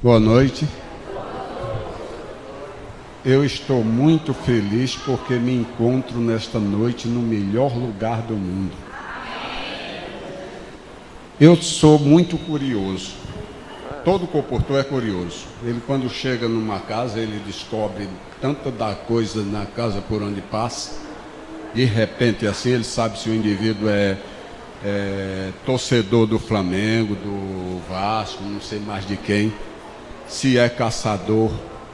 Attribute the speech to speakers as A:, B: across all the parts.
A: Boa noite. Eu estou muito feliz porque me encontro nesta noite no melhor lugar do mundo. Eu sou muito curioso. Todo comportor é curioso. Ele, quando chega numa casa, ele descobre tanta da coisa na casa por onde passa. De repente, assim, ele sabe se o indivíduo é torcedor do Flamengo, do Vasco, não sei mais de quem. Se é caçador,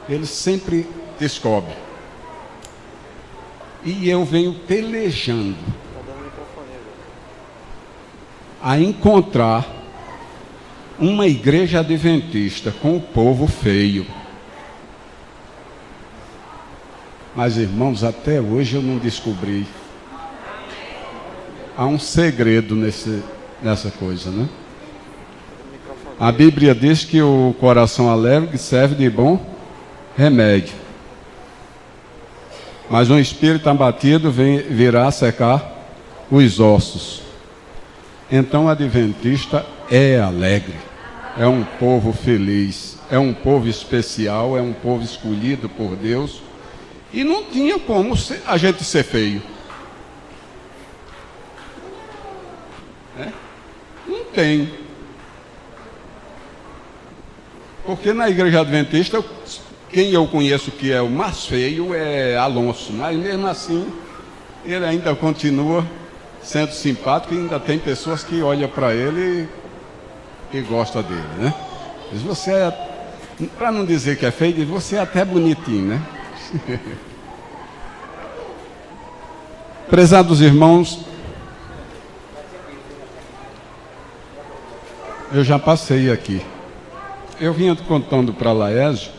A: ele sempre descobre. E eu venho pelejando a encontrar uma igreja adventista com o povo feio. Mas, irmãos, até hoje eu não descobri. Há um segredo nessa coisa, né? A Bíblia diz que o coração alegre serve de bom remédio. Mas um espírito abatido virá secar os ossos. Então o adventista é alegre, é um povo feliz, é um povo especial, é um povo escolhido por Deus. E não tinha como a gente ser feio. Não tem. Porque na igreja adventista, quem eu conheço que é o mais feio é Alonso. Mas mesmo assim, ele ainda continua sendo simpático e ainda tem pessoas que olham para ele e gostam dele, né? Diz, você é, para não dizer que é feio, diz, você é até bonitinho, né? Prezados irmãos, eu já passei aqui. Eu vinha contando para Laésio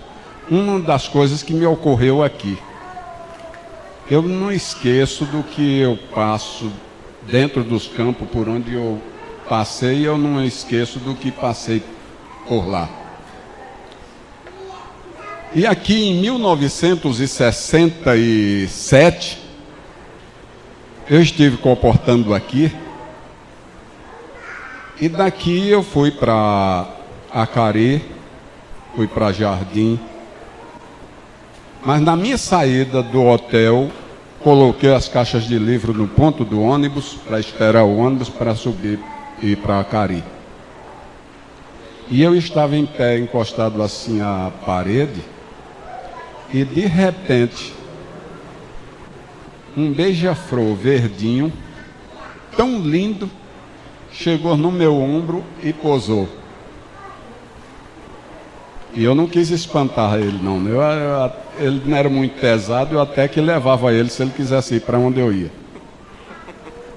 A: uma das coisas que me ocorreu aqui. Eu não esqueço do que eu passo dentro dos campos por onde eu passei, eu não esqueço do que passei por lá. E aqui em 1967, eu estive comportando aqui, e daqui eu fui para Acari, fui para Jardim, mas na minha saída do hotel, coloquei as caixas de livro no ponto do ônibus, para esperar o ônibus para subir e ir para Acari. E eu estava em pé, encostado assim à parede, e de repente, um beija-flor verdinho, tão lindo, chegou no meu ombro e pousou. E eu não quis espantar ele, não. Ele não era muito pesado, eu até que levava ele se ele quisesse ir para onde eu ia.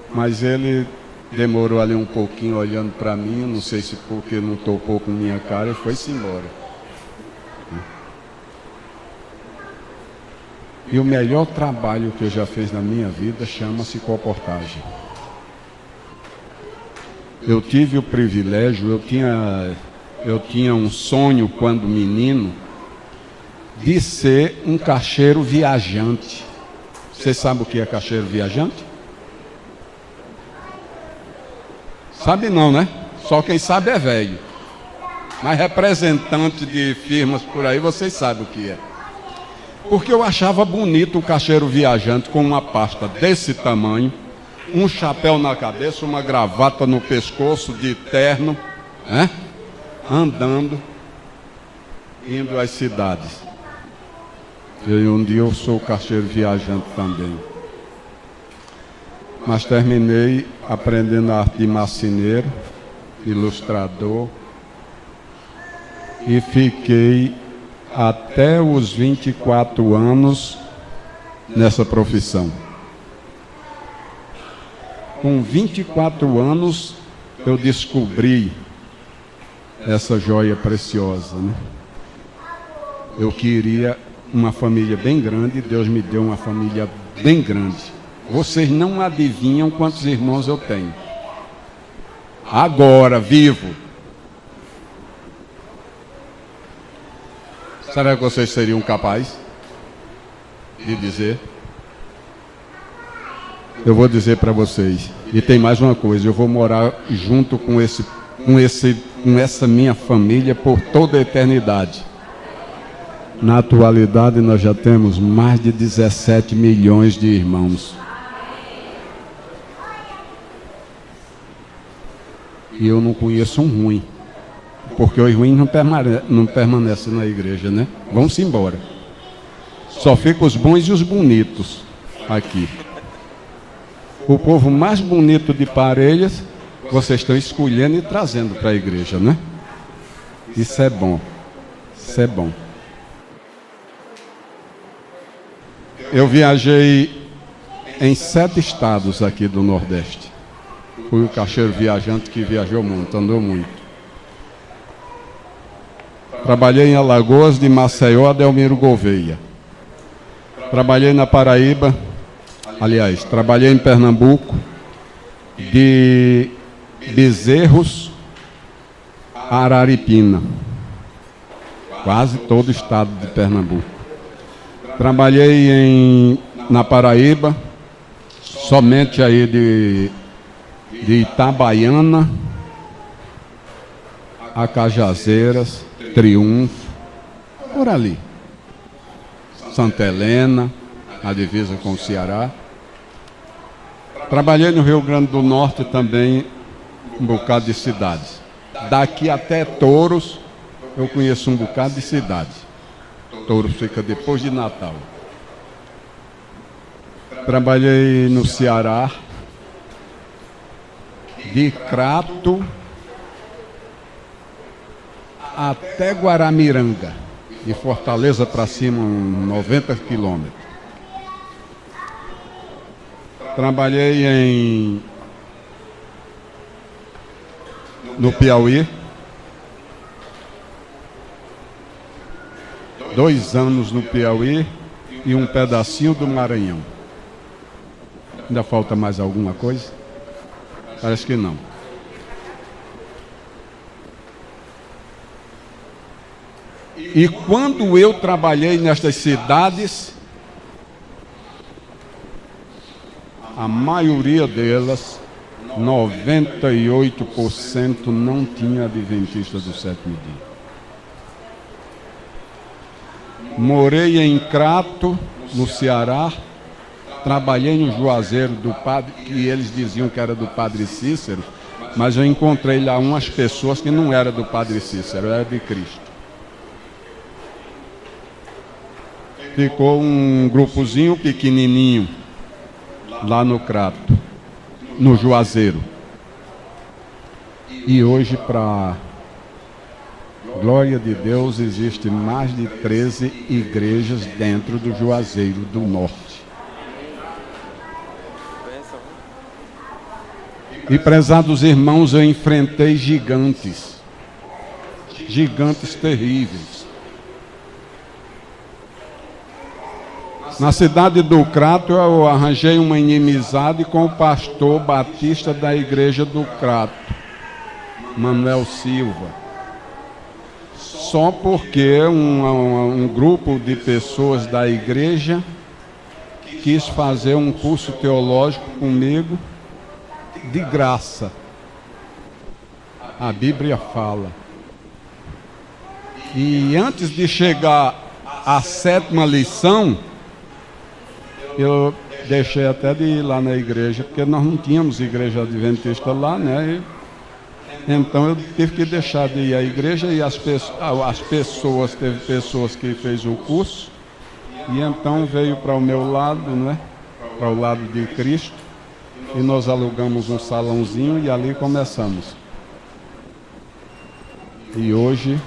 A: Mas ele demorou ali um pouquinho olhando para mim, não sei se porque não tocou com minha cara, e foi-se embora. E o melhor trabalho que eu já fiz na minha vida chama-se colportagem. Eu tive o privilégio, eu tinha um sonho quando menino de ser um caixeiro viajante. Você sabe o que é caixeiro viajante? Sabe não, né? Só quem sabe é velho. Mas representante de firmas por aí, vocês sabem o que é. Porque eu achava bonito o caixeiro viajante com uma pasta desse tamanho, um chapéu na cabeça, uma gravata no pescoço de terno, né? Andando, indo às cidades. E um dia eu sou caixeiro viajante também. Mas terminei aprendendo a arte de marceneiro, ilustrador, e fiquei até os 24 anos nessa profissão. Com 24 anos eu descobri essa joia preciosa, né? Eu queria uma família bem grande, Deus me deu uma família bem grande. Vocês não adivinham quantos irmãos eu tenho. Agora, vivo. Será que vocês seriam capazes de dizer? Eu vou dizer para vocês. E tem mais uma coisa, eu vou morar junto com esse com essa minha família por toda a eternidade. Na atualidade, nós já temos mais de 17 milhões de irmãos. E eu não conheço um ruim, porque os ruins não permanecem na igreja, né? Vão-se embora. Só ficam os bons e os bonitos aqui. O povo mais bonito de Parelhas, vocês estão escolhendo e trazendo para a igreja, né? Isso é bom. Isso é bom. Eu viajei em 7 estados aqui do Nordeste. Fui o caixeiro viajante que viajou muito, andou muito. Trabalhei em Alagoas, de Maceió a Delmiro Gouveia. Trabalhei na Paraíba, aliás, trabalhei em Pernambuco, de Bezerros a Araripina. Quase todo o estado de Pernambuco. Trabalhei na Paraíba, somente aí de Itabaiana a Cajazeiras, Triunfo, por ali. Santa Helena, a divisa com o Ceará. Trabalhei no Rio Grande do Norte também, um bocado de cidades. Daqui até Touros, eu conheço um bocado de cidades. Touros fica depois de Natal. Trabalhei no Ceará, de Crato até Guaramiranga, de Fortaleza para cima, 90 quilômetros. Trabalhei no Piauí, 2 anos no Piauí e um pedacinho do Maranhão. Ainda falta mais alguma coisa? Parece que não. E quando eu trabalhei nestas cidades, a maioria delas, 98% não tinha adventista do 7º dia. Morei em Crato, no Ceará, trabalhei no Juazeiro do padre, que eles diziam que era do Padre Cícero, mas eu encontrei lá umas pessoas que não eram do Padre Cícero, era de Cristo. Ficou um grupozinho pequenininho lá no Crato, no Juazeiro. E hoje, para glória de Deus, existe mais de 13 igrejas dentro do Juazeiro do Norte. E, prezados irmãos, eu enfrentei gigantes terríveis. Na cidade do Crato, eu arranjei uma inimizade com o pastor batista da igreja do Crato, Manuel Silva. Só porque um grupo de pessoas da igreja quis fazer um curso teológico comigo, de graça. A Bíblia fala. E antes de chegar à 7ª lição, eu deixei até de ir lá na igreja, porque nós não tínhamos igreja adventista lá, né? Então eu tive que deixar de ir à igreja e teve pessoas que fez o curso, e então veio para o meu lado, né? Para o lado de Cristo. E nós alugamos um salãozinho e ali começamos. E hoje,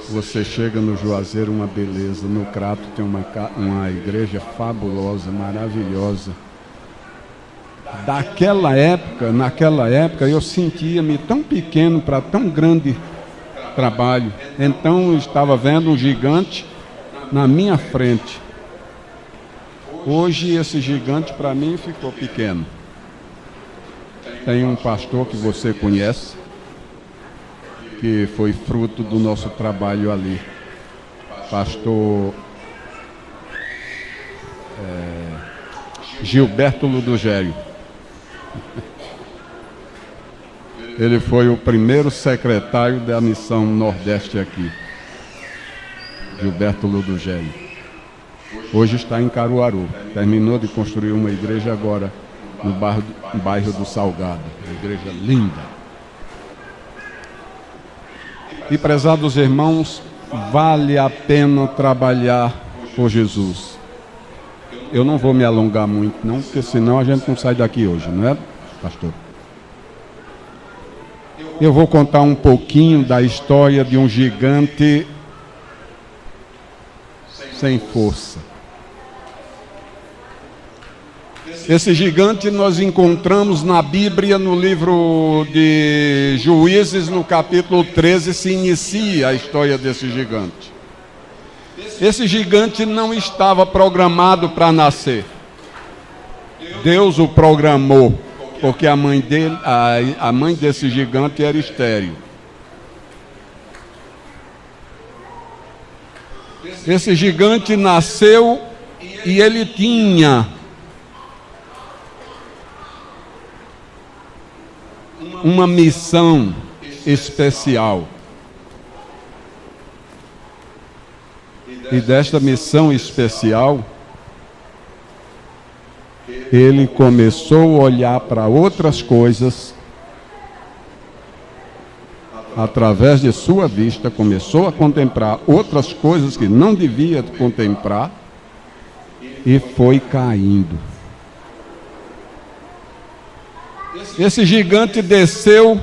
A: você chega no Juazeiro, uma beleza. No Crato tem uma igreja fabulosa, maravilhosa. Naquela época, eu sentia-me tão pequeno para tão grande trabalho. Então, eu estava vendo um gigante na minha frente. Hoje, esse gigante, para mim, ficou pequeno. Tem um pastor que você conhece, que foi fruto do nosso trabalho ali. Pastor Gilberto Ludogério. Ele foi o primeiro secretário da missão Nordeste aqui, Gilberto Ludogélio. Hoje está em Caruaru. Terminou de construir uma igreja agora no bairro do Salgado. Uma igreja linda. E, prezados irmãos, vale a pena trabalhar por Jesus. Eu não vou me alongar muito, não, porque senão a gente não sai daqui hoje, não é, pastor? Eu vou contar um pouquinho da história de um gigante sem força. Esse gigante nós encontramos na Bíblia, no livro de Juízes, no capítulo 13, se inicia a história desse gigante. Esse gigante não estava programado para nascer. Deus o programou, porque a mãe desse gigante era estéril. Esse gigante nasceu e ele tinha uma missão especial. E desta missão especial, ele começou a olhar para outras coisas, através de sua vista, começou a contemplar outras coisas que não devia contemplar, e foi caindo. Esse gigante desceu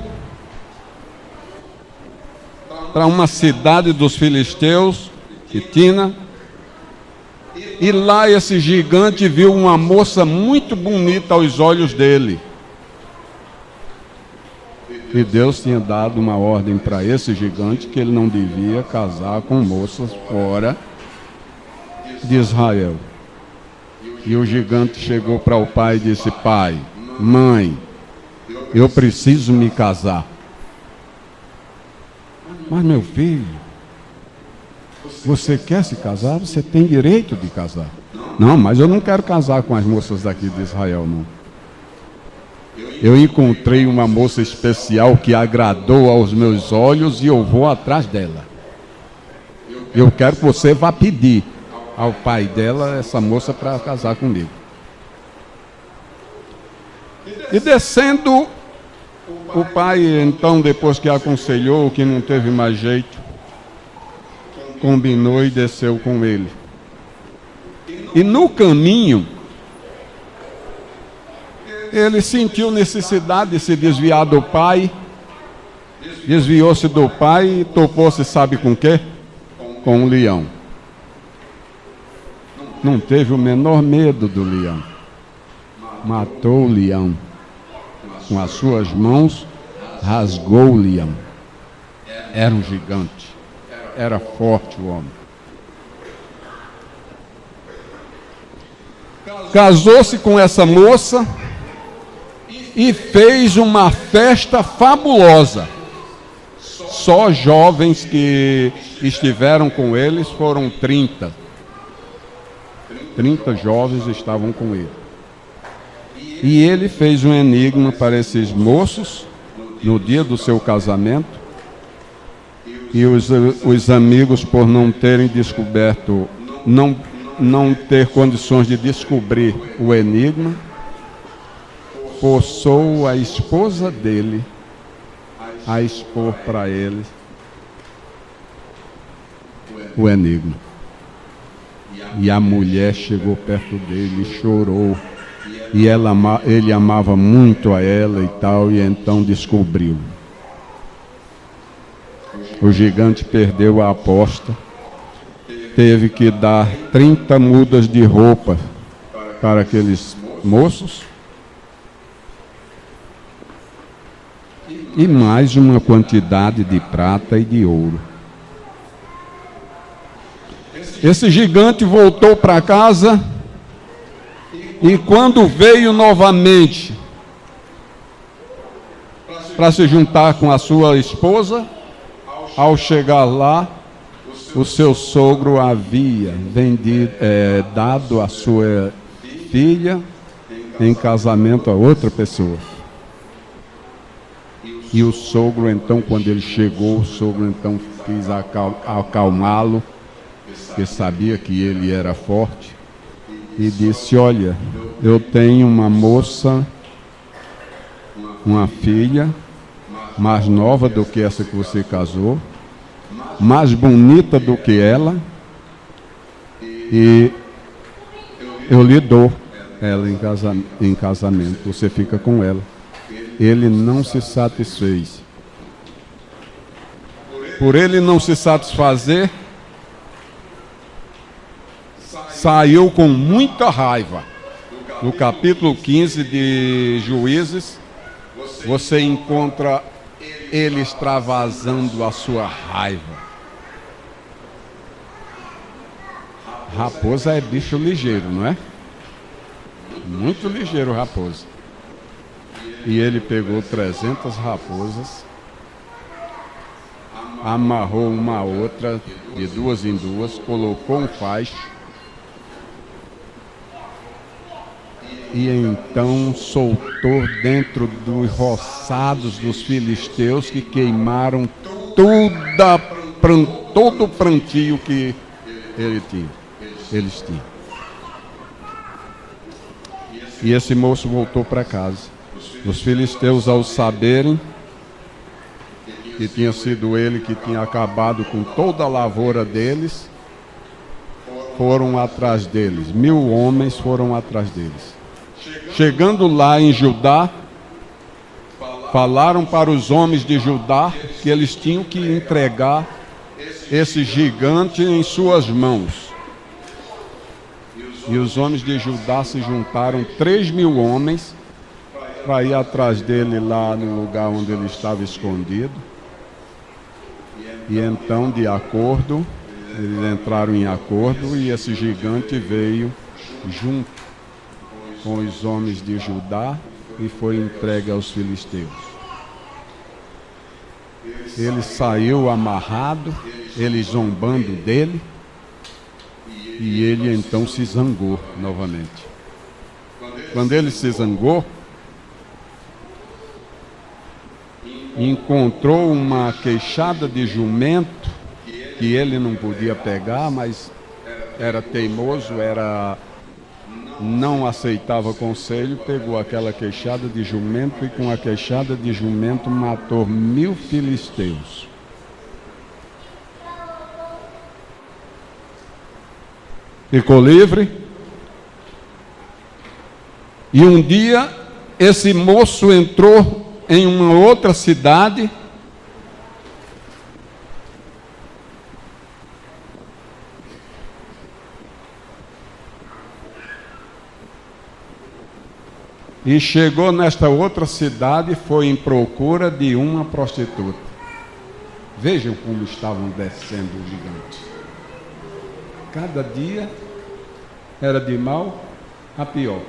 A: para uma cidade dos filisteus, Quitina, e lá esse gigante viu uma moça muito bonita aos olhos dele. E Deus tinha dado uma ordem para esse gigante que ele não devia casar com moças fora de Israel. E o gigante chegou para o pai e disse: pai, mãe, eu preciso me casar. Mas meu filho, você quer se casar? Você tem direito de casar. Não, mas eu não quero casar com as moças daqui de Israel, não. Eu encontrei uma moça especial que agradou aos meus olhos e eu vou atrás dela. Eu quero que você vá pedir ao pai dela essa moça para casar comigo. E descendo, o pai, então, depois que aconselhou, que não teve mais jeito, combinou e desceu com ele. E no caminho, ele sentiu necessidade de se desviar do pai, desviou-se do pai e topou-se, sabe com o quê? Com um leão. Não teve o menor medo do leão. Matou o leão. Com as suas mãos, rasgou o leão. Era um gigante. Era forte o homem. Casou-se com essa moça e fez uma festa fabulosa. Só jovens que estiveram com eles foram 30. 30 jovens estavam com ele. E ele fez um enigma para esses moços no dia do seu casamento. E os amigos, por não terem descoberto, não ter condições de descobrir o enigma, forçou a esposa dele a expor para ele o enigma. E a mulher chegou perto dele e chorou. E ele amava muito a ela e tal, e então descobriu. O gigante perdeu a aposta, teve que dar 30 mudas de roupa para aqueles moços e mais uma quantidade de prata e de ouro. Esse gigante voltou para casa e quando veio novamente para se juntar com a sua esposa, ao chegar lá, o seu sogro havia dado a sua filha em casamento a outra pessoa. E o sogro, então, quando ele chegou, o sogro, então, quis acalmá-lo, porque sabia que ele era forte, e disse: olha, eu tenho uma moça, uma filha, mais nova do que essa que você casou, mais bonita do que ela, e eu lhe dou ela em casamento, você fica com ela. Ele não se satisfez. Por ele não se satisfazer, saiu com muita raiva. No capítulo 15 de Juízes, você encontra ele extravasando a sua raiva. Raposa é bicho ligeiro, não é? Muito ligeiro, raposa. E ele pegou 300 raposas, amarrou uma a outra, de duas em duas, colocou um facho, e então soltou dentro dos roçados dos filisteus, que queimaram todo o plantio que eles tinham. E esse moço voltou para casa. Os filisteus, ao saberem que tinha sido ele que tinha acabado com toda a lavoura deles, foram atrás deles. 1000 homens foram atrás deles. Chegando lá em Judá, falaram para os homens de Judá que eles tinham que entregar esse gigante em suas mãos. E os homens de Judá se juntaram, 3.000 homens, para ir atrás dele lá no lugar onde ele estava escondido. E então, de acordo, eles entraram em acordo, e esse gigante veio junto com os homens de Judá e foi entregue aos filisteus. Ele saiu amarrado, eles zombando dele, e ele então se zangou novamente. Quando ele se zangou, encontrou uma queixada de jumento que ele não podia pegar, mas era teimoso, não aceitava conselho, pegou aquela queixada de jumento e com a queixada de jumento matou 1000 filisteus. Ficou livre. E um dia esse moço entrou em uma outra cidade, e chegou nesta outra cidade e foi em procura de uma prostituta. Vejam como estavam descendo os gigantes. Cada dia era de mal a pior.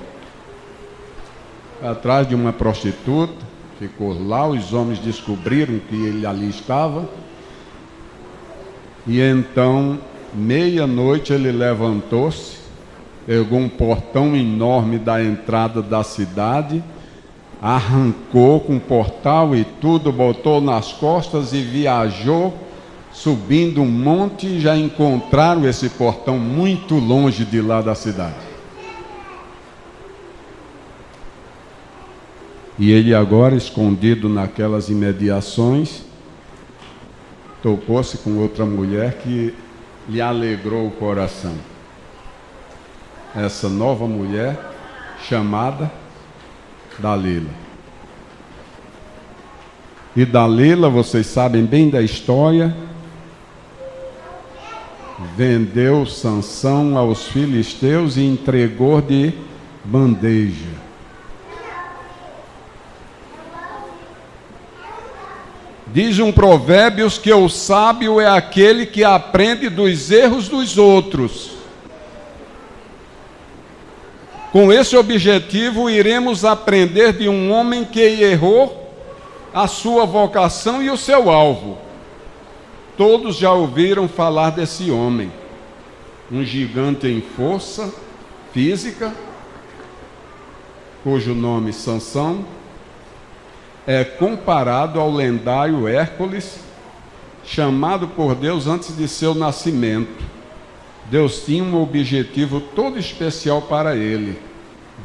A: Atrás de uma prostituta, ficou lá, os homens descobriram que ele ali estava, e então, meia-noite, ele levantou-se, pegou um portão enorme da entrada da cidade, arrancou com o portal e tudo, botou nas costas e viajou, subindo um monte, e já encontraram esse portão muito longe de lá da cidade. E ele agora, escondido naquelas imediações, topou-se com outra mulher que lhe alegrou o coração. Essa nova mulher, chamada Dalila. E Dalila, vocês sabem bem da história, vendeu Sansão aos filisteus e entregou de bandeja. Diz um Provérbios que o sábio é aquele que aprende dos erros dos outros. Com esse objetivo, iremos aprender de um homem que errou a sua vocação e o seu alvo. Todos já ouviram falar desse homem, um gigante em força física, cujo nome Sansão, é comparado ao lendário Hércules, chamado por Deus antes de seu nascimento. Deus tinha um objetivo todo especial para ele.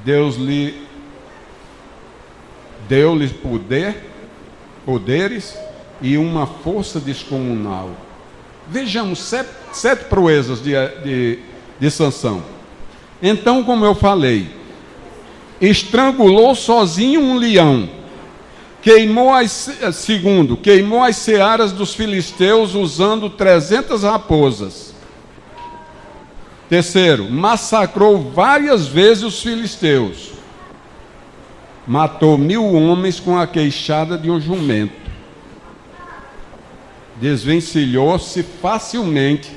A: Deus lhe deu-lhe poderes e uma força descomunal. Vejamos sete proezas de Sansão. Então, como eu falei, estrangulou sozinho um leão, queimou as searas dos filisteus usando 300 raposas. Terceiro, massacrou várias vezes os filisteus. Matou 1000 homens com a queixada de um jumento. Desvencilhou-se facilmente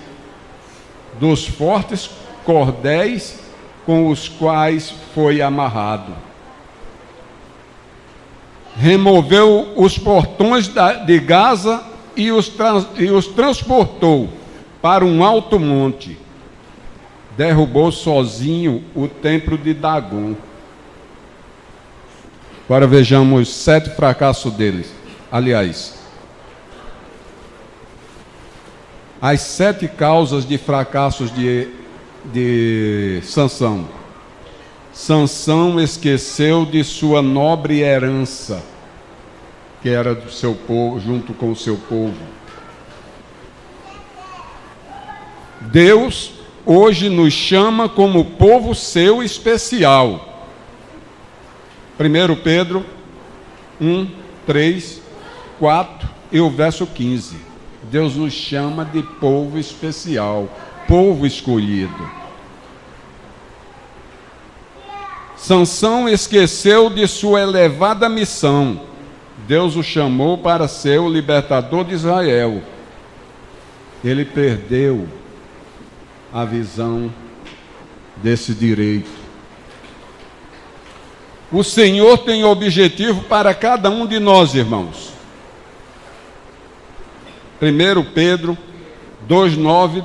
A: dos fortes cordéis com os quais foi amarrado. Removeu os portões de Gaza e os transportou para um alto monte. Derrubou sozinho o templo de Dagon. Agora vejamos 7 fracassos deles. Aliás, as 7 causas de fracassos de Sansão. Sansão esqueceu de sua nobre herança, que era do seu povo, junto com o seu povo. Deus hoje nos chama como povo seu especial. 1 Pedro 1, 3, 4 e o verso 15. Deus nos chama de povo especial, povo escolhido. Sansão esqueceu de sua elevada missão. Deus o chamou para ser o libertador de Israel. Ele perdeu a visão desse direito. O Senhor tem objetivo para cada um de nós, irmãos. 1 Pedro 2,9.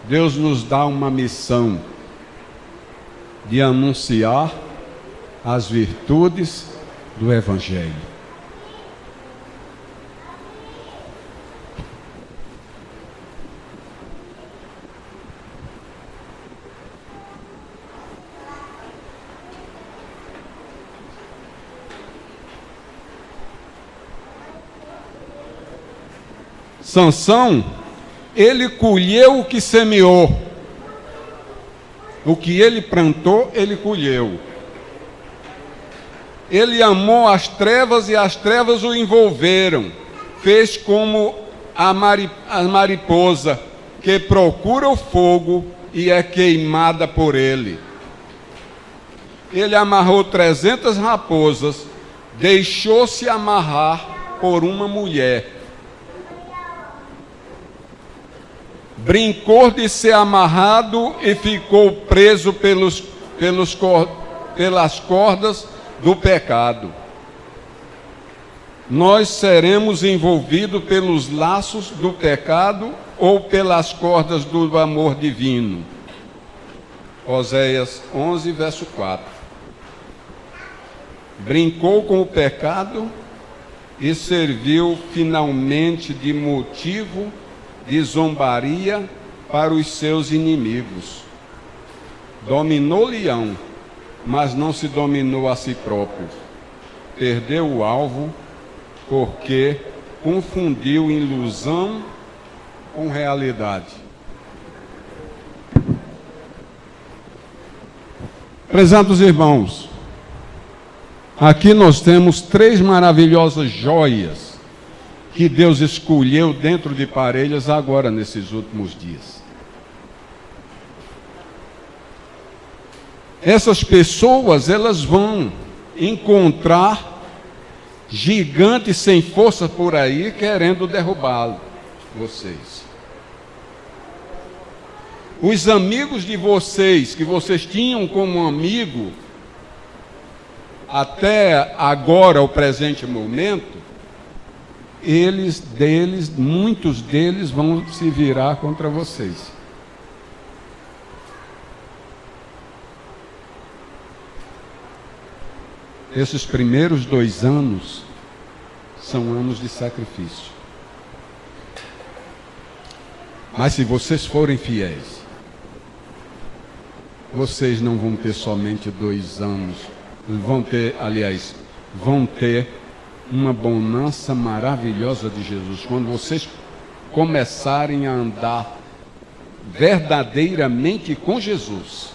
A: Deus nos dá uma missão de anunciar as virtudes do Evangelho. Sansão, ele colheu o que semeou. O que ele plantou, ele colheu. Ele amou as trevas e as trevas o envolveram. Fez como a mariposa que procura o fogo e é queimada por ele. Ele amarrou 300 raposas, deixou-se amarrar por uma mulher. Brincou de ser amarrado e ficou preso pelas cordas do pecado. Nós seremos envolvidos pelos laços do pecado ou pelas cordas do amor divino. Oséias 11, verso 4. Brincou com o pecado e serviu finalmente de motivo de zombaria para os seus inimigos. Dominou o leão, mas não se dominou a si próprio. Perdeu o alvo porque confundiu ilusão com realidade. Prezados irmãos, aqui nós temos 3 maravilhosas joias que Deus escolheu dentro de Parelhas agora, nesses últimos dias. Essas pessoas, elas vão encontrar gigantes sem força por aí, querendo derrubá-lo, vocês. Os amigos de vocês, que vocês tinham como amigo, até agora, o presente momento, muitos deles vão se virar contra vocês. esses primeiros 2 anos são anos de sacrifício. Mas se vocês forem fiéis, vocês não vão ter somente 2 anos, vão ter uma bonança maravilhosa de Jesus. Quando vocês começarem a andar verdadeiramente com Jesus,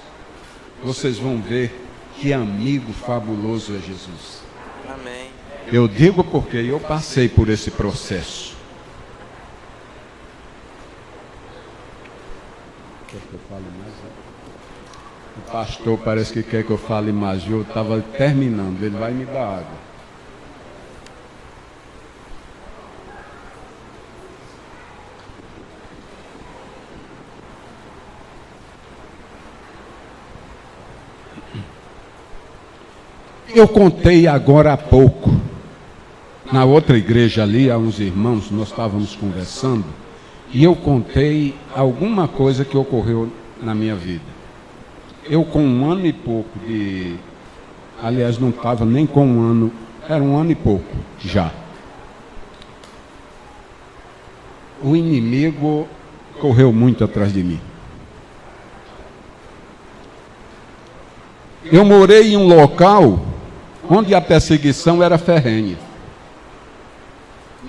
A: vocês vão ver que amigo fabuloso é Jesus.
B: Amém.
A: Eu digo porque eu passei por esse processo. Quer que eu fale mais? O pastor parece que quer que eu fale mais. Eu estava terminando, ele vai me dar água. Eu contei agora há pouco, na outra igreja ali, há uns irmãos, nós estávamos conversando, e eu contei alguma coisa que ocorreu na minha vida. Eu com 1 ano e pouco aliás, não estava nem com 1 ano, era 1 ano e pouco já. O inimigo correu muito atrás de mim. Eu morei em um local onde a perseguição era ferrenha.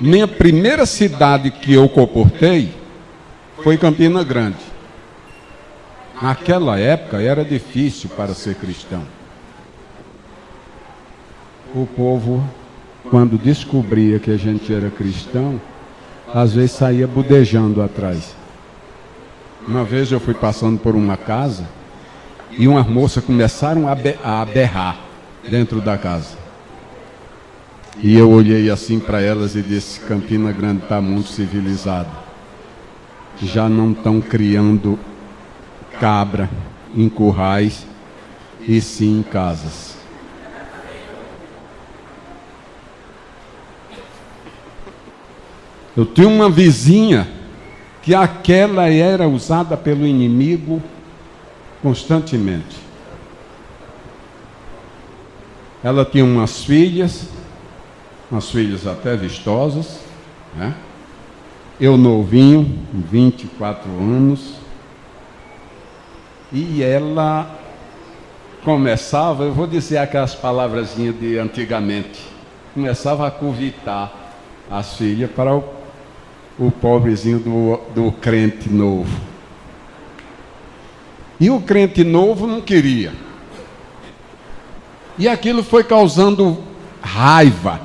A: Minha primeira cidade que eu comportei foi Campina Grande. Naquela época era difícil para ser cristão. O povo, quando descobria que a gente era cristão, às vezes saía budejando atrás. Uma vez eu fui passando por uma casa e umas moças começaram a berrar dentro da casa. E eu olhei assim para elas e disse: Campina Grande está muito civilizado. Já não estão criando cabra em currais, e sim em casas. Eu tinha uma vizinha que aquela era usada pelo inimigo constantemente. Ela tinha umas filhas até vistosas, né? Eu novinho, 24 anos, e ela começava, eu vou dizer aquelas palavrazinhas de antigamente, começava a convidar as filhas para o pobrezinho do crente novo. E o crente novo não queria. E aquilo foi causando raiva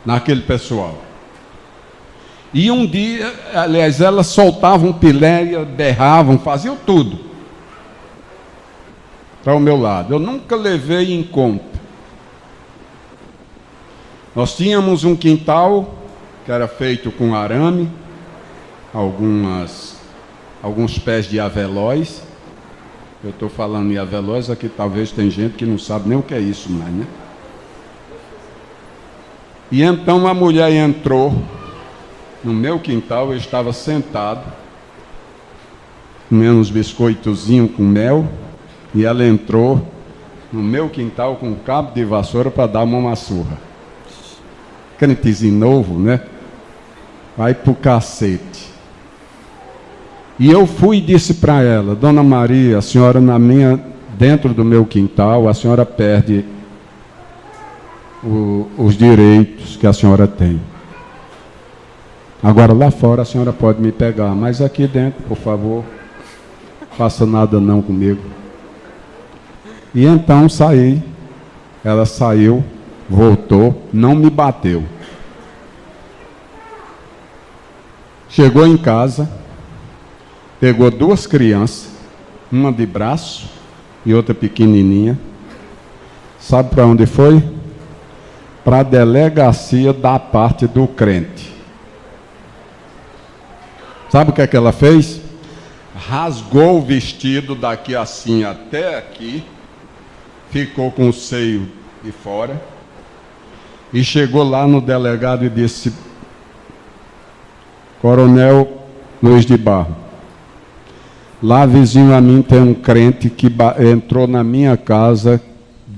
A: naquele pessoal. E um dia, aliás, elas soltavam piléria, berravam, faziam tudo para o meu lado. Eu nunca levei em conta. Nós tínhamos um quintal que era feito com arame, alguns pés de avelóis. Eu estou falando em avelóis, aqui talvez tem gente que não sabe nem o que é isso mais, né? E então a mulher entrou no meu quintal, eu estava sentado, comendo uns biscoitozinhos com mel, e ela entrou no meu quintal com um cabo de vassoura para dar uma surra. Crentezinho novo, né? Vai pro cacete. E eu fui e disse para ela: Dona Maria, a senhora dentro do meu quintal, a senhora perde os direitos que a senhora tem. Agora lá fora a senhora pode me pegar, mas aqui dentro, por favor, faça nada não comigo. E então saí. Ela saiu, voltou, não me bateu. Chegou em casa, pegou 2 crianças, uma de braço e outra pequenininha. Sabe para onde foi? Para a delegacia da parte do crente. Sabe o que é que ela fez? Rasgou o vestido daqui assim até aqui, ficou com o seio de fora, e chegou lá no delegado e disse: Coronel Luiz de Barro, lá vizinho a mim tem um crente que entrou na minha casa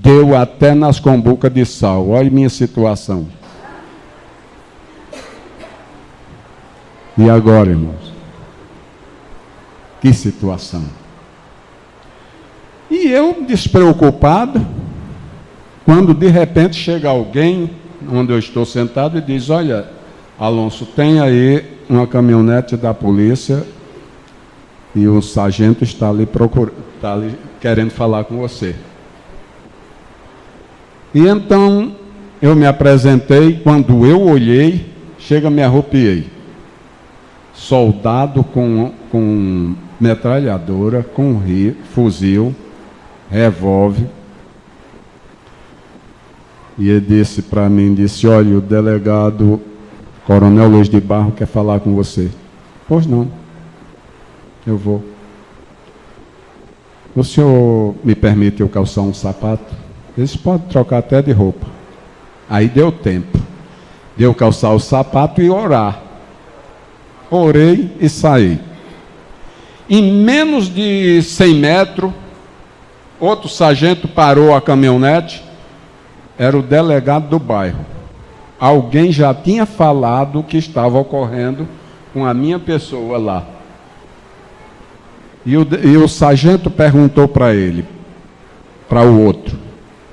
A: Deu até nas combucas de sal. Olha a minha situação. E agora, irmãos? Que situação. E eu, despreocupado, quando de repente chega alguém, onde eu estou sentado, e diz: olha, Alonso, tem aí uma caminhonete da polícia e o sargento está ali, está ali querendo falar com você. E então eu me apresentei, quando eu olhei, me arrupiei. Soldado com metralhadora, com fuzil, revólver. E ele disse para mim, olha, o delegado Coronel Luiz de Barro quer falar com você. Pois não, eu vou. O senhor me permite eu calçar um sapato? Eles podem trocar até de roupa. Aí deu tempo de eu calçar o sapato e orar. Orei e saí. Em menos de 100 metros, outro sargento parou a caminhonete. Era o delegado do bairro. Alguém já tinha falado o que estava ocorrendo com a minha pessoa lá. E o sargento perguntou para ele, para o outro: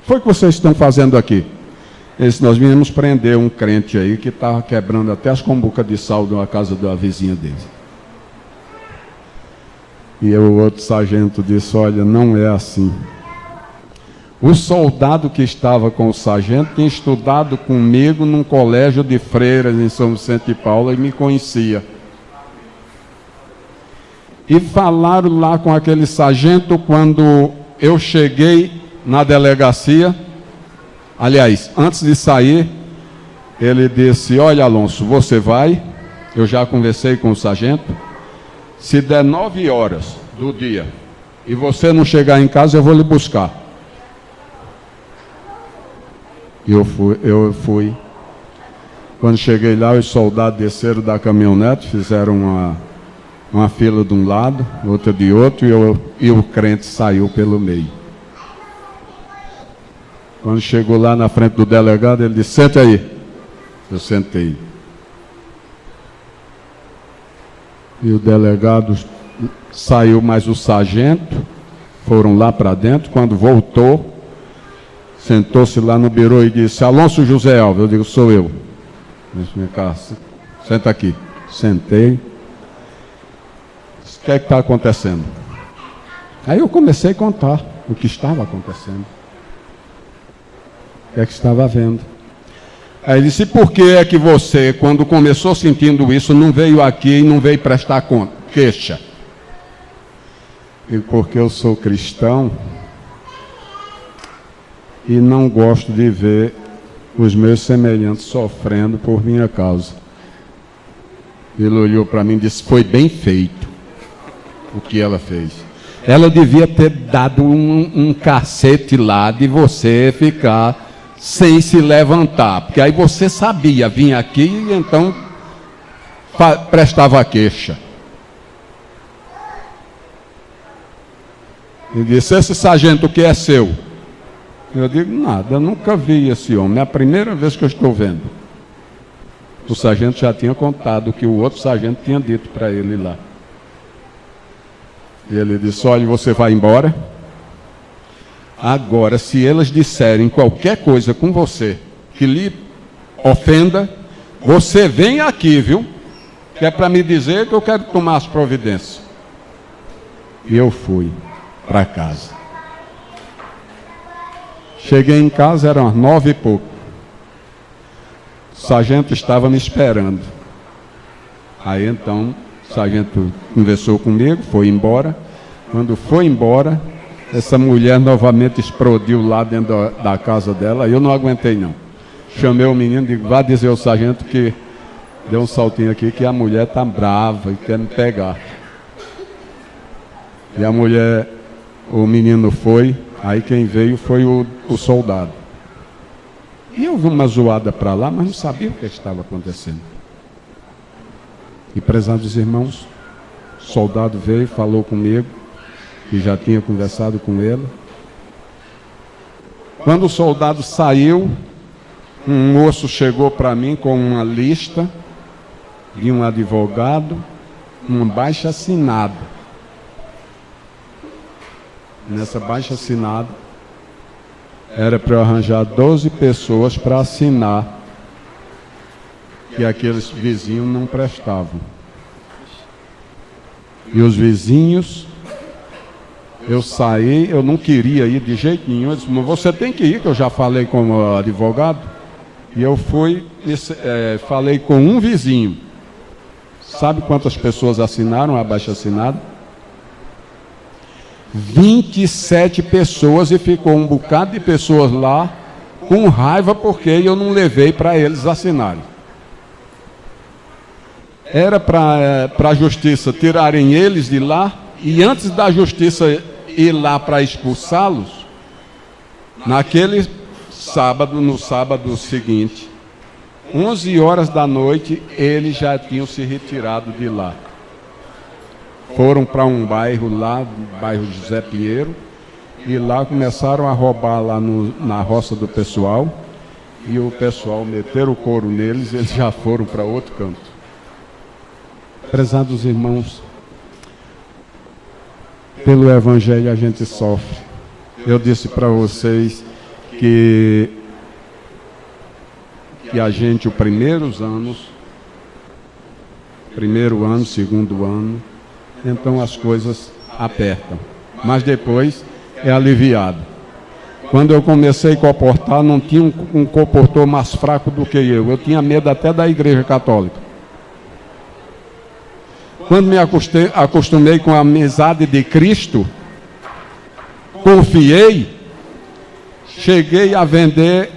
A: foi o que vocês estão fazendo aqui? Nós viemos prender um crente aí que estava quebrando até as combucas de sal na casa da vizinha dele. E o outro sargento disse: olha, não é assim. O soldado que estava com o sargento tinha estudado comigo num colégio de freiras em São Vicente de Paula e me conhecia. E falaram lá com aquele sargento quando eu cheguei na delegacia. Aliás, antes de sair, ele disse: olha, Alonso, você vai, eu já conversei com o sargento, se der 9 horas do dia e você não chegar em casa, eu vou lhe buscar. Eu fui. Quando cheguei lá, os soldados desceram da caminhonete, fizeram uma fila de um lado, outra de outro, e o crente saiu pelo meio. Quando chegou lá na frente do delegado, ele disse: sente aí. Eu sentei. E o delegado saiu, mais o sargento, foram lá para dentro. Quando voltou, sentou-se lá no birô e disse: Alonso José Alves. Eu digo: sou eu. Disse: minha cara, senta aqui. Sentei. Disse: o que é que está acontecendo? Aí eu comecei a contar o que estava acontecendo. O que é que estava vendo? Aí ele disse: por que é que você, quando começou sentindo isso, não veio aqui e não veio prestar queixa? E porque eu sou cristão e não gosto de ver os meus semelhantes sofrendo por minha causa. Ele olhou para mim e disse: foi bem feito o que ela fez. Ela devia ter dado um cacete lá de você ficar sem se levantar, porque aí você sabia, vinha aqui e então prestava queixa. Ele disse: esse sargento que é seu? Eu digo: nada, eu nunca vi esse homem, é a primeira vez que eu estou vendo. O sargento já tinha contado o que o outro sargento tinha dito para ele lá. E ele disse: olha, você vai embora. Agora, se elas disserem qualquer coisa com você que lhe ofenda, você vem aqui, viu? Que é para me dizer que eu quero tomar as providências. E eu fui para casa. Cheguei em casa, eram as 9 e pouco. O sargento estava me esperando. Aí então, o sargento conversou comigo, foi embora. Quando foi embora, essa mulher novamente explodiu lá dentro da casa dela. Eu não aguentei não. Chamei o menino e digo: vá dizer ao sargento que deu um saltinho aqui, que a mulher está brava e quer me pegar. E a mulher, o menino foi, aí quem veio foi o soldado. E eu vi uma zoada para lá, mas não sabia o que estava acontecendo. E prezados irmãos, o soldado veio, falou comigo, que já tinha conversado com ele. Quando o soldado saiu, um moço chegou para mim com uma lista de um advogado, um baixo-assinado. Nessa baixa-assinado, era para eu arranjar 12 pessoas para assinar que aqueles vizinhos não prestavam. E os vizinhos, eu saí, eu não queria ir de jeito nenhum. Eu disse, mas você tem que ir, que eu já falei com o advogado. E eu fui, falei com um vizinho. Sabe quantas pessoas assinaram a baixa-assinada? 27 pessoas, e ficou um bocado de pessoas lá com raiva porque eu não levei para eles assinarem. Era para a justiça tirarem eles de lá, e antes da justiça ir lá para expulsá-los, naquele sábado, no sábado seguinte, 11 horas da noite, eles já tinham se retirado de lá. Foram para um bairro lá, bairro José Pinheiro, e lá começaram a roubar lá na roça do pessoal, e o pessoal meteram o couro neles, eles já foram para outro canto. Prezados irmãos, pelo Evangelho a gente sofre. Eu disse para vocês que a gente, os primeiros anos, primeiro ano, segundo ano, então as coisas apertam, mas depois é aliviado. Quando eu comecei a comportar, não tinha um comportor mais fraco do que eu tinha medo até da Igreja Católica. Quando me acostumei com a amizade de Cristo, confiei, cheguei a vender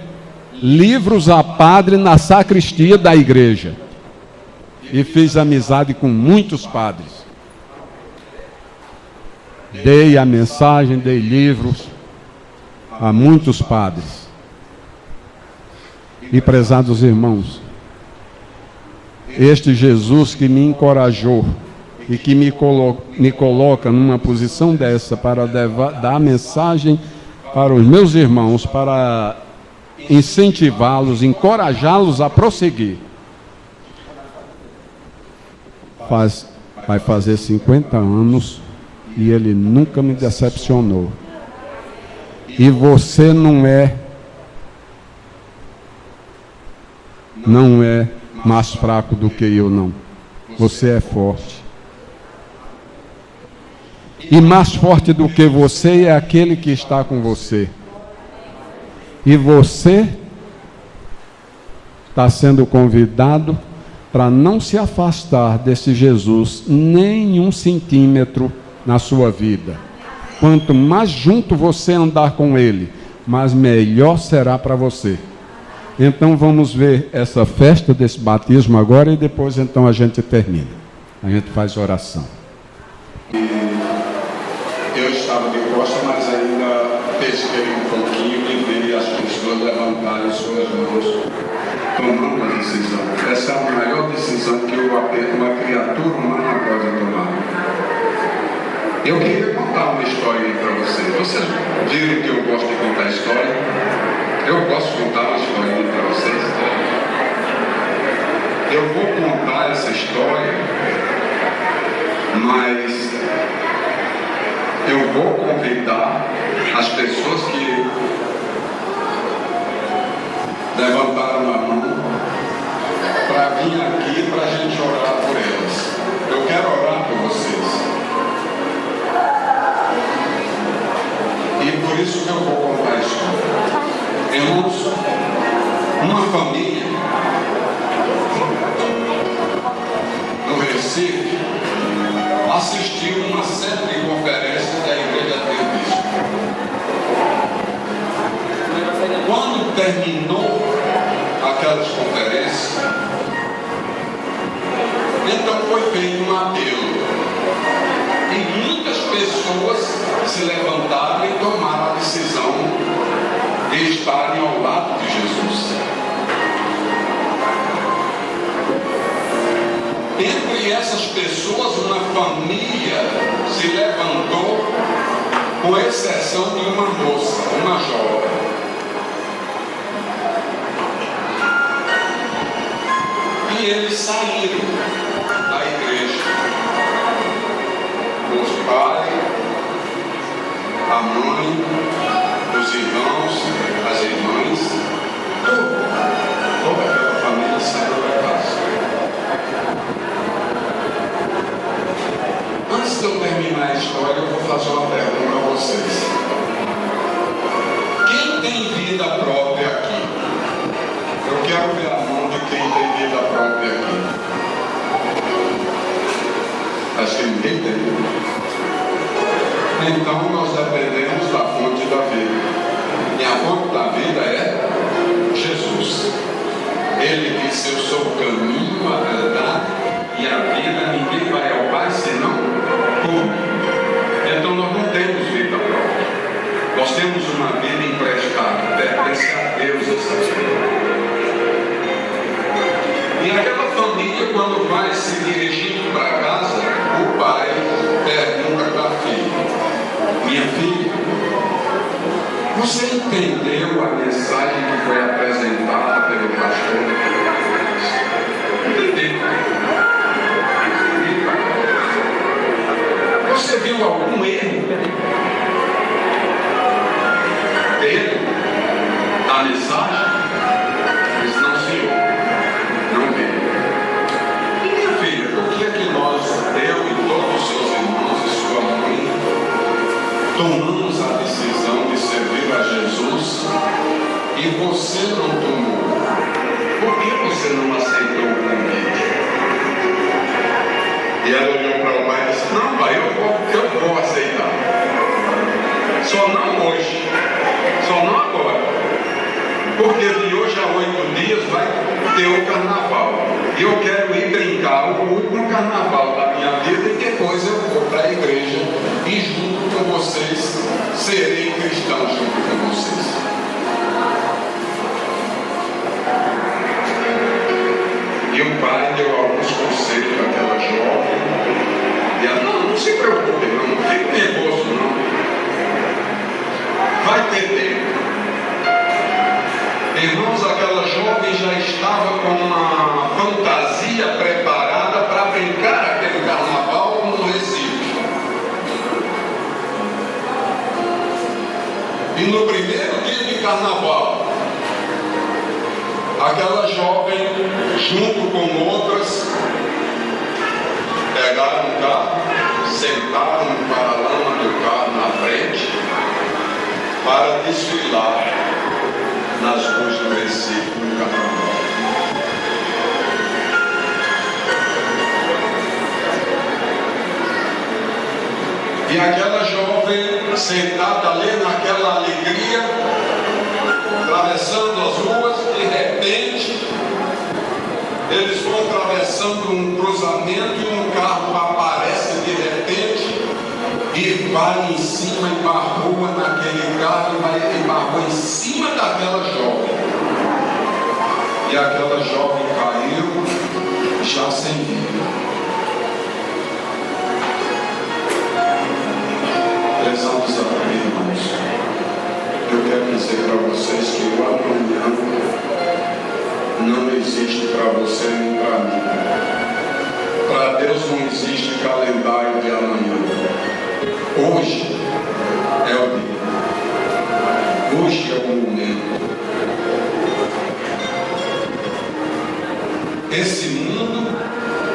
A: livros a padre na sacristia da igreja. E fiz amizade com muitos padres. Dei a mensagem, dei livros a muitos padres. E prezados irmãos, este Jesus que me encorajou e que me coloca numa posição dessa para dar mensagem para os meus irmãos, para incentivá-los, encorajá-los a prosseguir. Vai fazer 50 anos e ele nunca me decepcionou. E você não é mais fraco do que eu, não. Você é forte. E mais forte do que você é aquele que está com você. E você está sendo convidado para não se afastar desse Jesus nem um centímetro na sua vida. Quanto mais junto você andar com Ele, mais melhor será para você. Então vamos ver essa festa desse batismo agora e depois então a gente termina. A gente faz oração.
B: Eu estava de costas, mas ainda pesquei um pouquinho e vi as pessoas levantarem suas mãos, tomando a decisão. Essa é a maior decisão que uma criatura humana pode tomar. Eu queria contar uma história para vocês. Vocês viram que eu gosto de contar história? Eu posso contar uma história para vocês? Eu vou contar essa história, mas eu vou convidar as pessoas que levantaram a mão para vir aqui para a gente orar por elas. Eu quero orar por vocês. E por isso que eu vou contar a história. Irmãos, uma família no Recife assistiu uma série de conferências da Igreja Adventista. Quando terminou aquelas conferências, então foi feito um apelo. E muitas pessoas se levantaram e tomaram a decisão de estarem ao lado de Jesus. Entre essas pessoas, uma família se levantou, com exceção de uma moça, uma jovem. eles saíram da igreja. Os pais, a mãe, os irmãos, as irmãs, toda aquela família saiu da casa. Antes de eu terminar a história, eu vou fazer uma pergunta a vocês. Quem tem vida própria aqui? Eu quero ver a mão de quem tem vida própria aqui. Acho que ninguém tem. Então nós dependemos da fonte da vida. E a fonte da vida é Jesus. Ele disse: eu sou o caminho, a verdade e a vida. Ninguém vai ao Pai senão por mim. Então nós não temos vida própria. Nós temos uma vida emprestada. Pertence a Deus essa vida. E aquela família, quando vai se dirigindo para casa, o pai pergunta para a filha: minha filha, você entendeu a mensagem que foi apresentada pelo pastor? Entendi. Você viu algum erro dele na mensagem? Disse: não, senhor, não vi. E minha filha, por que é que nós, eu e todos os seus irmãos e sua mãe, tomamos a decisão de servir a Jesus e você não tomou? Por que você não aceitou o convite? E ela olhou para o pai e disse: não, pai, eu vou aceitar. Só não hoje, só não agora. Porque de hoje a 8 dias vai ter o carnaval. E eu quero ir brincar o último carnaval da minha vida e depois eu vou para a igreja e junto com vocês serei cristão junto com vocês. E o pai deu alguns conselhos àquela jovem. E ela: não se preocupe, não fique nervoso não. Vai ter tempo. Irmãos, aquela jovem já estava com uma fantasia preparada para brincar aquele carnaval no Recife. E no primeiro dia de carnaval, aquela jovem, junto com outras, pegaram um carro, sentaram no paralama do carro na frente, para desfilar nas ruas do Recife no carnaval. E aquela jovem sentada ali naquela alegria, atravessando as ruas, de repente eles vão atravessando um cruzamento e um carro aparece de repente e vai em cima, embarrua naquele carro, e embarrou em cima daquela jovem. E aquela jovem caiu já sem vida. Prezados irmãos, eu quero dizer para vocês que o amanhã não existe para você nem para mim. Para Deus não existe calendário de amanhã. Hoje é o dia. Hoje é o momento. Esse mundo,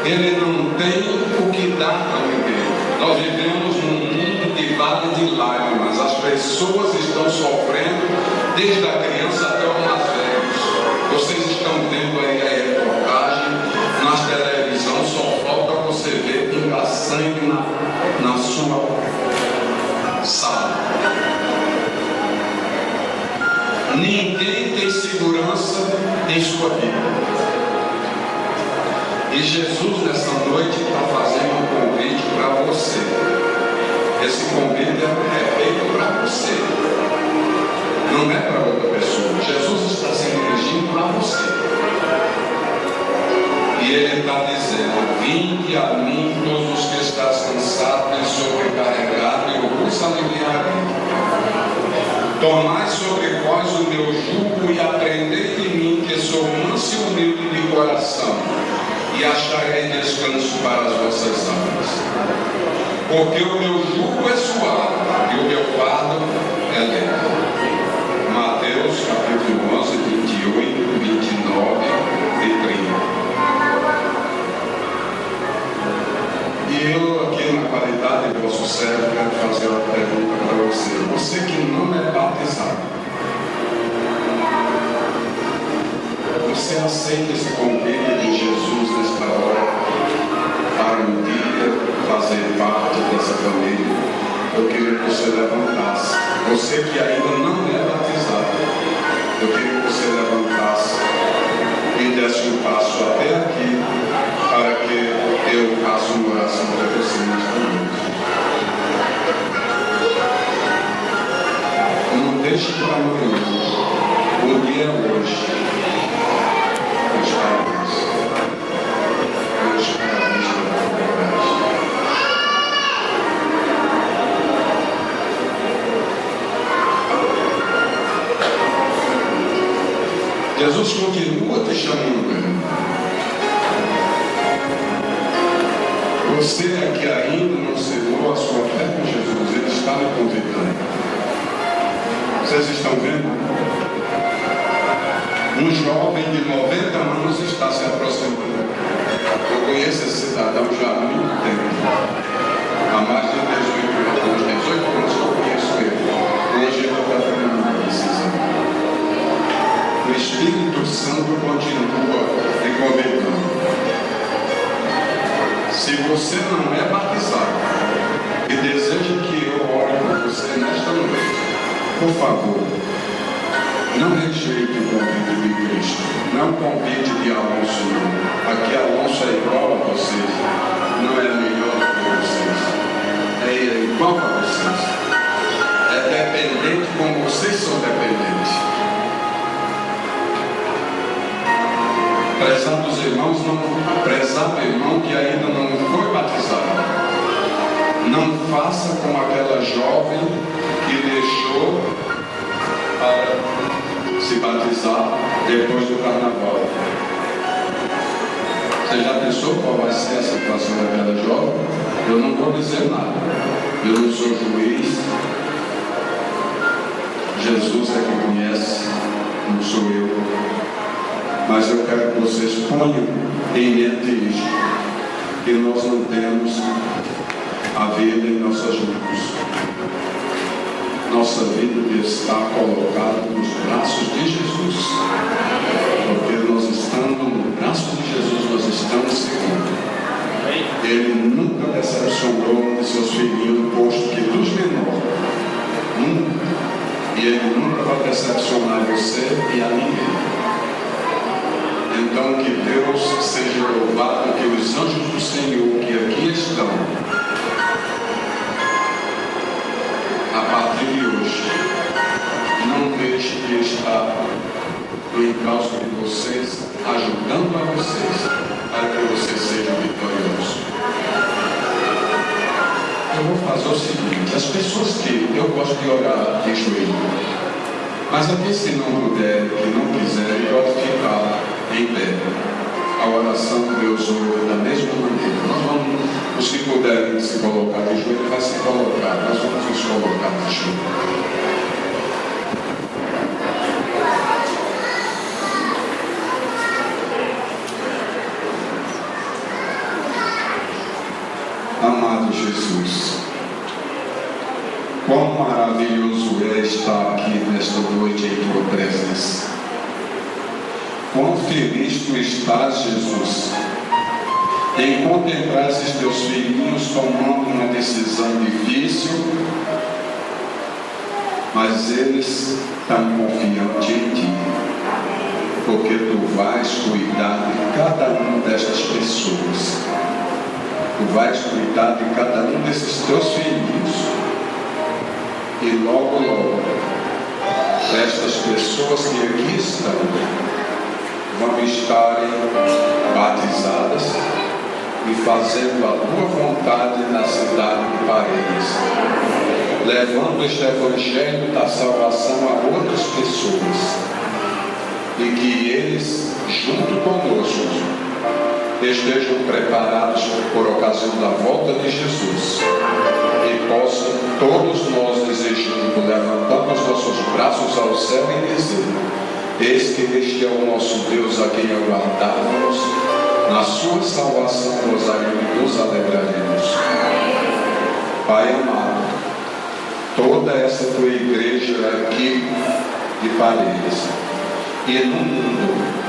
B: ele não tem o que dar para viver. Nós vivemos num mundo de vale de lágrimas. As pessoas estão sofrendo, desde a criança até os mais velhos. Vocês estão vendo aí a reportagem nas televisão, só falta você ver pingar sangue na sua sala. Ninguém tem segurança em sua vida. E Jesus nessa noite está fazendo um convite para você. Esse convite é feito para você, não é para outra pessoa. Jesus está se dirigindo para você. E Ele está dizendo: vinde a mim todos os que estás cansados e sobrecarregados, e eu vos aliviarei. Tomai sobre vós o meu jugo e aprendei de mim, que sou manso e humilde de coração, e acharei descanso para as vossas almas. Porque o meu jugo é suave e o meu fardo é leve. Mateus capítulo 11, 28, 29 e 30. E eu aqui na qualidade de vosso servo quero fazer uma pergunta para você. Você que não é batizado, você aceita esse convite de Jesus nesta hora para um dia fazer parte dessa família? Eu queria que você levantasse. Você que ainda não é batizado, eu queria que você levantasse e desse um passo até aqui para que eu faça uma oração para você nesta noite. Não deixe para amanhã. O dia é hoje. Meus parabéns. Meus parabéns pela coragem. Jesus continua te chamando. Você que ainda não selou a sua fé com Jesus, Ele está lhe convidando. Vocês estão vendo? Um jovem de 90 anos está se aproximando. Eu conheço esse cidadão já há muito tempo. Há mais de 18 anos que eu conheço ele. Hoje ele está tomando uma decisão. O Espírito Santo continua te convidando. Se você não é batizado e deseja que eu ore por você nesta noite, por favor, não rejeite o convite de Cristo. Não convite de Alonso, não. Aqui Alonso é igual a vocês. Não é melhor que vocês. É igual a vocês. É dependente como vocês são dependentes. Prezados irmãos, prezado irmão que ainda não foi batizado, não faça como aquela jovem que deixou para se batizar depois do carnaval. Você já pensou qual vai ser a situação daquela jovem? Eu não vou dizer nada. Eu não sou juiz. Jesus é quem conhece, não sou eu. Mas eu quero que vocês ponham em mente isto, que nós não temos a vida em nossas mãos. Nossa vida está colocada nos braços de Jesus. Porque nós estando no braço de Jesus, nós estamos seguros. Ele nunca decepcionou de seus filhinhos, posto que dos menores. Nunca. E ele nunca vai decepcionar você e a ninguém. Então que Deus seja louvado, que os anjos do Senhor que aqui estão, a partir de hoje, não deixe de estar no encalço de vocês, ajudando a vocês, para que vocês sejam vitoriosos. Eu vou fazer o seguinte, as pessoas que eu gosto de orar de joelho, mas aqui se não puder, que não quiser, pode ficar em pé. A oração de Deus ouve da mesma maneira. Nós vamos, os que puderem se colocar de joelho, vai se colocar. Nós vamos nos colocar de joelho. Amado Jesus, quão maravilhoso é estar aqui nesta noite em tua presença. Quão feliz tu estás, Jesus, em contemplar esses teus filhinhos tomando uma decisão difícil, mas eles estão confiantes em ti, porque tu vais cuidar de cada uma destas pessoas, tu vais cuidar de cada um desses teus filhinhos, e logo, logo, estas pessoas que aqui estão, vão estarem batizadas e fazendo a tua vontade na cidade de Paredes, levando este evangelho da salvação a outras pessoas, e que eles, junto conosco, estejam preparados por ocasião da volta de Jesus e possam todos nós desejando levantar os nossos braços ao céu e dizer: eis que este é o nosso Deus a quem aguardávamos, na sua salvação nos alegraremos. Pai amado, toda essa tua igreja aqui de Paredes e no mundo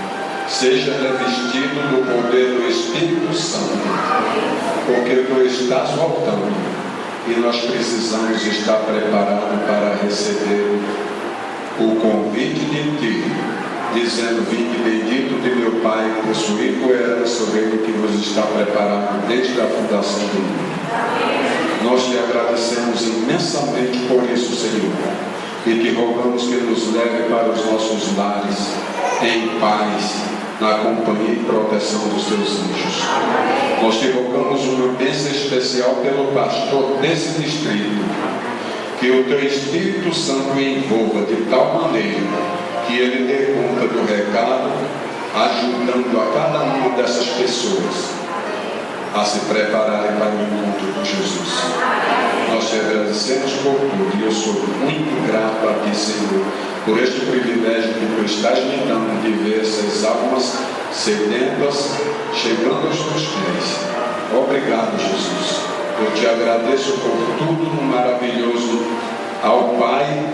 B: seja revestido do poder do Espírito Santo, porque tu estás voltando e nós precisamos estar preparados para receber o convite de ti, dizendo: vinde bendito de meu Pai, possuí tua herança, o reino que vos está preparado desde a fundação do mundo. Nós te agradecemos imensamente por isso, Senhor, e te rogamos que nos leve para os nossos lares em paz, na companhia e proteção dos teus anjos. Nós te rogamos uma bênção especial pelo pastor desse distrito, que o teu Espírito Santo o envolva de tal maneira que ele dê conta do recado, ajudando a cada uma dessas pessoas a se prepararem para o encontro com Jesus. Nós te agradecemos por tudo e eu sou muito grato a ti, Senhor, por este privilégio que tu estás me dando de ver essas almas sedentas chegando aos teus pés. Obrigado, Jesus. Eu te agradeço por tudo maravilhoso ao Pai,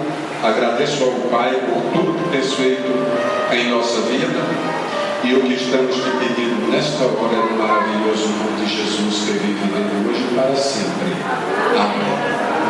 B: agradeço ao Pai por tudo que tens feito em nossa vida, e o que estamos te pedindo nesta hora é no maravilhoso nome de Jesus, que vive hoje e para sempre. Amém.